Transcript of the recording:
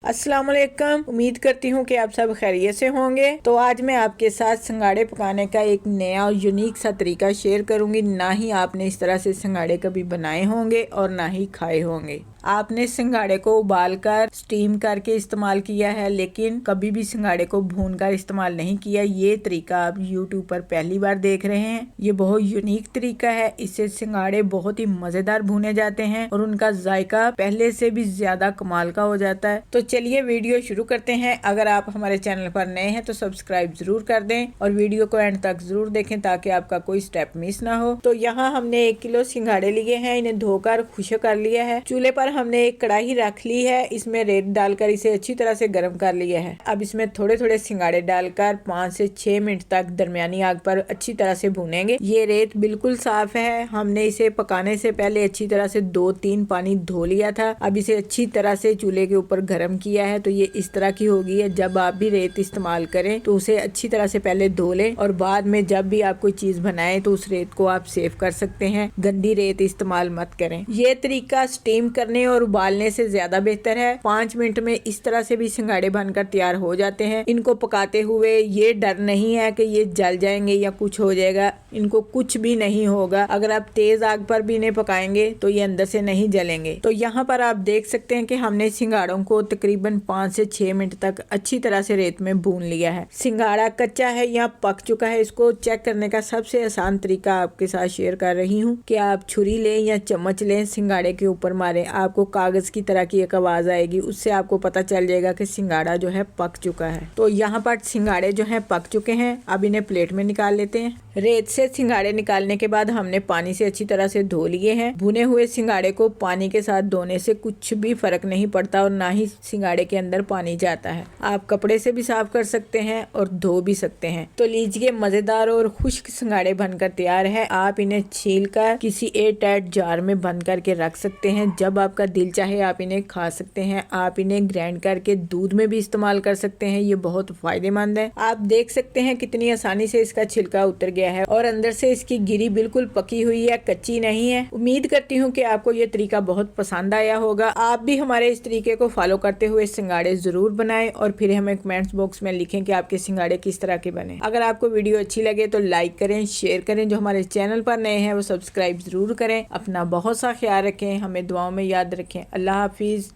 अस्सलाम वालेकुम। उम्मीद करती हूँ कि आप सब खैरियत से होंगे। तो आज मैं आपके साथ सिंगाड़े पकाने का एक नया और यूनिक सा तरीका शेयर करूंगी। ना ही आपने इस तरह से सिंगाड़े कभी बनाए होंगे और ना ही खाए होंगे। आपने सिंगाड़े को उबालकर स्टीम करके इस्तेमाल किया है, लेकिन कभी भी सिंगाड़े को भूनकर इस्तेमाल नहीं किया। ये तरीका आप YouTube पर पहली बार देख रहे हैं। ये बहुत यूनिक तरीका है। इससे सिंगाड़े बहुत ही मजेदार भुने जाते हैं और उनका जायका पहले से भी ज्यादा कमाल का हो जाता है। तो चलिए वीडियो शुरू करते हैं। अगर आप हमारे चैनल पर नए हैं तो सब्सक्राइब जरूर कर दें और वीडियो को एंड तक जरूर देखें ताकि आपका कोई स्टेप मिस ना हो। तो यहाँ हमने 1 किलो सिंगाड़े लिए हैं। इन्हें धोकर खुश्क कर लिया है। चूल्हे पर हमने एक कढ़ाई रख ली है। इसमें रेत डालकर इसे अच्छी तरह से गर्म कर लिया है। अब इसमें थोड़े थोड़े सिंगाड़े डालकर 5 से 6 मिनट तक दरमियानी आग पर अच्छी तरह से भूनेंगे। ये रेत बिल्कुल साफ है। हमने इसे पकाने से पहले अच्छी तरह से 2-3 पानी धो लिया था। अब इसे अच्छी तरह से चूल्हे के ऊपर गर्म किया है तो ये इस तरह की होगी है। जब आप भी रेत इस्तेमाल करें तो उसे अच्छी तरह से पहले धो लें और बाद में जब भी आप कोई चीज बनाएं तो उस रेत को आप सेव कर सकते हैं। गंदी रेत इस्तेमाल मत करें। ये तरीका स्टीम करने और उबालने से ज्यादा बेहतर है। 5 मिनट में इस तरह से भी सिंगाड़े बनकर तैयार हो जाते हैं। इनको पकाते हुए ये डर नहीं है कि ये जल जाएंगे या कुछ हो जाएगा। इनको कुछ भी नहीं होगा। अगर आप तेज आग पर भी इन्हें पकाएंगे तो ये अंदर से नहीं जलेंगे। तो यहाँ पर आप देख सकते हैं कि हमने सिंगाड़ों को तकरीबन 5 से 6 मिनट तक अच्छी तरह से रेत में भून लिया है। सिंगाड़ा कच्चा है या पक चुका है, इसको चेक करने का सबसे आसान तरीका आपके साथ शेयर कर रही हूँ कि आप छुरी लें या चम्मच लें, सिंगाड़े के ऊपर मारें। आपको कागज की तरह की एक आवाज आएगी, उससे आपको पता चल जाएगा कि सिंगाड़ा जो है पक चुका है। तो यहाँ पर सिंगाड़े जो है पक चुके हैं। अब इन्हें प्लेट में निकाल लेते हैं। रेत से सिंगाड़े निकालने के बाद हमने पानी से अच्छी तरह से धो लिए हैं। भुने हुए सिंगाड़े को पानी के साथ धोने से कुछ भी फर्क नहीं पड़ता और ना ही सिंगाड़े के अंदर पानी जाता है। आप कपड़े से भी साफ कर सकते हैं और धो भी सकते हैं। तो लीजिए, मजेदार और खुश्क सिंगाड़े बनकर तैयार है। आप इन्हें छीलकर किसी एयर टाइट जार में बंद करके रख सकते हैं। जब आपका दिल चाहे आप इन्हें खा सकते हैं। आप इन्हें ग्राइंड करके दूध में भी इस्तेमाल कर सकते हैं। ये बहुत फायदेमंद है। आप देख सकते हैं कितनी आसानी से इसका छिलका उतर गया है और अंदर से इसकी गिरी बिल्कुल पकी हुई है, कच्ची नहीं है। उम्मीद करती हूँ कि आपको ये तरीका बहुत पसंद आया होगा। आप भी हमारे इस तरीके को फॉलो करते हुए सिंगाड़े जरूर बनाएं और फिर हमें कमेंट्स बॉक्स में लिखें कि आपके सिंगाड़े किस तरह के बने। अगर आपको वीडियो अच्छी लगे तो लाइक करें, शेयर करें। जो हमारे चैनल पर नए हैं वो सब्सक्राइब जरूर करें। अपना बहुत सा ख्याल रखें, हमें दुआओं में याद रखें। अल्लाह हाफिज।